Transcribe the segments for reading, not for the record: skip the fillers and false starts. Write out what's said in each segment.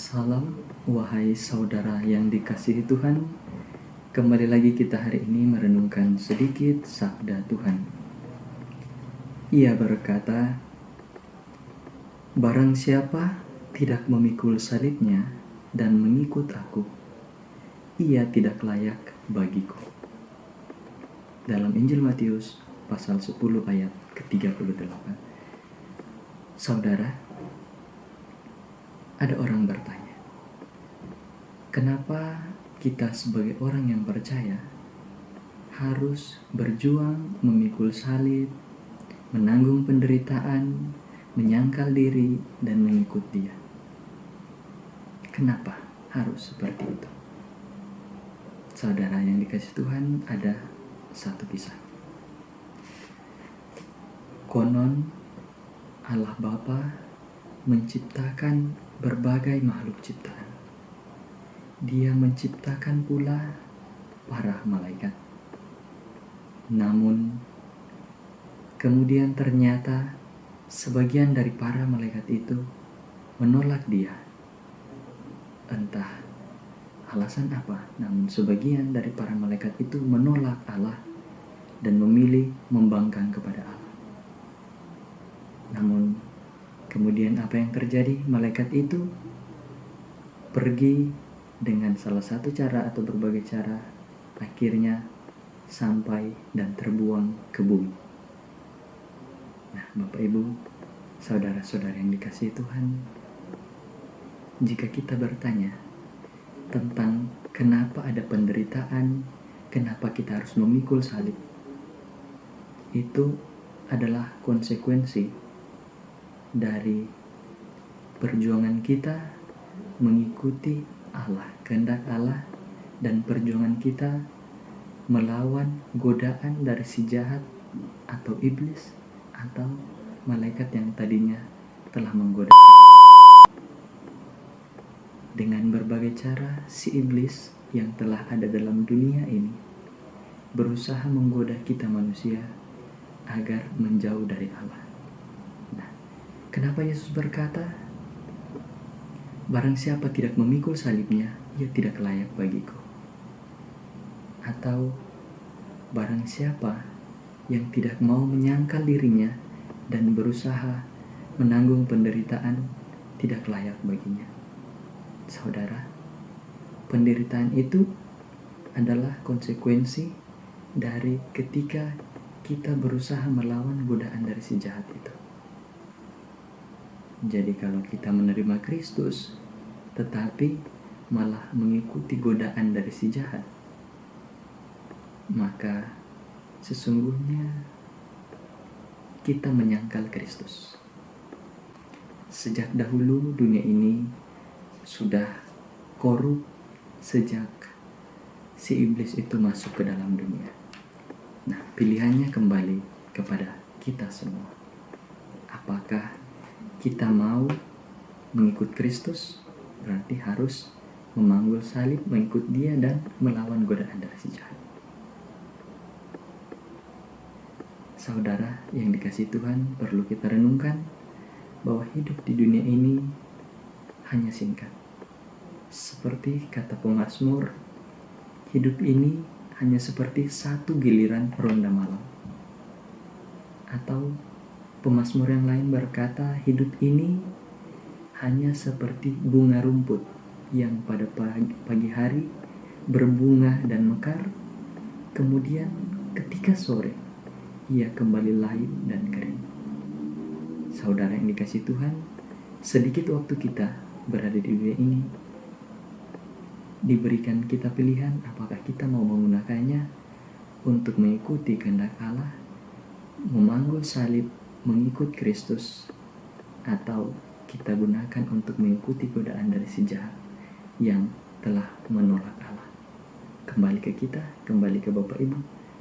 Salam, wahai saudara yang dikasihi Tuhan. Kembali lagi kita hari ini merenungkan sedikit sabda Tuhan. Ia berkata, "Barang siapa tidak memikul salibnya dan mengikut aku, ia tidak layak bagiku." Dalam Injil Matius pasal 10 ayat ke-38. Saudara, ada orang bertanya, kenapa kita sebagai orang yang percaya harus berjuang memikul salib, menanggung penderitaan, menyangkal diri, dan mengikut Dia? Kenapa harus seperti itu? Saudara yang dikasihi Tuhan, ada satu kisah. Konon Allah Bapa menciptakan berbagai makhluk ciptaan. Dia menciptakan pula para malaikat. Namun kemudian ternyata sebagian dari para malaikat itu menolak Dia. Entah alasan apa, namun sebagian dari para malaikat itu menolak Allah dan memilih membangkang kepada Allah. Namun kemudian apa yang terjadi? Malaikat itu pergi dengan salah satu cara atau berbagai cara, akhirnya sampai dan terbuang ke bumi. Nah, Bapak Ibu, saudara-saudara yang dikasihi Tuhan, jika kita bertanya tentang kenapa ada penderitaan, kenapa kita harus memikul salib, itu adalah konsekuensi dari perjuangan kita mengikuti Allah, kehendak Allah, dan perjuangan kita melawan godaan dari si jahat atau iblis atau malaikat yang tadinya telah menggoda. Dengan berbagai cara, si iblis yang telah ada dalam dunia ini berusaha menggoda kita manusia agar menjauh dari Allah. Nah, kenapa Yesus berkata, "Barang siapa tidak memikul salibnya, ia tidak layak bagiku." Atau, barang siapa yang tidak mau menyangkal dirinya dan berusaha menanggung penderitaan, tidak layak baginya. Saudara, penderitaan itu adalah konsekuensi dari ketika kita berusaha melawan godaan dari si jahat itu. Jadi kalau kita menerima Kristus, tetapi malah mengikuti godaan dari si jahat, maka sesungguhnya kita menyangkal Kristus. Sejak dahulu dunia ini sudah korup sejak si iblis itu masuk ke dalam dunia. Nah, pilihannya kembali kepada kita semua. Apakah kita mau mengikut Kristus? Berarti harus memanggul salib, mengikut Dia, dan melawan godaan dari si jahat. Saudara yang dikasihi Tuhan, perlu kita renungkan bahwa hidup di dunia ini hanya singkat. Seperti kata pemazmur, hidup ini hanya seperti satu giliran ronda malam. Atau pemazmur yang lain berkata, hidup ini hanya seperti bunga rumput yang pada pagi hari berbunga dan mekar, kemudian ketika sore ia kembali layu dan kering. Saudara yang dikasihi Tuhan, sedikit waktu kita berada di dunia ini diberikan kita pilihan apakah kita mau menggunakannya untuk mengikuti kehendak Allah, memanggul salib, mengikut Kristus, atau kita gunakan untuk mengikuti godaan dari si jahat yang telah menolak Allah. Kembali ke kita, kembali ke Bapak Ibu,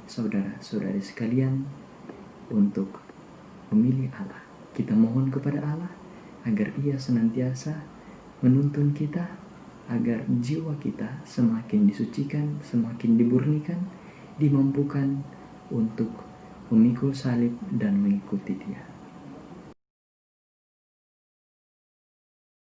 saudara-saudari sekalian, untuk memilih Allah. Kita mohon kepada Allah agar Ia senantiasa menuntun kita, agar jiwa kita semakin disucikan, semakin dimurnikan, dimampukan untuk memikul salib dan mengikuti Dia.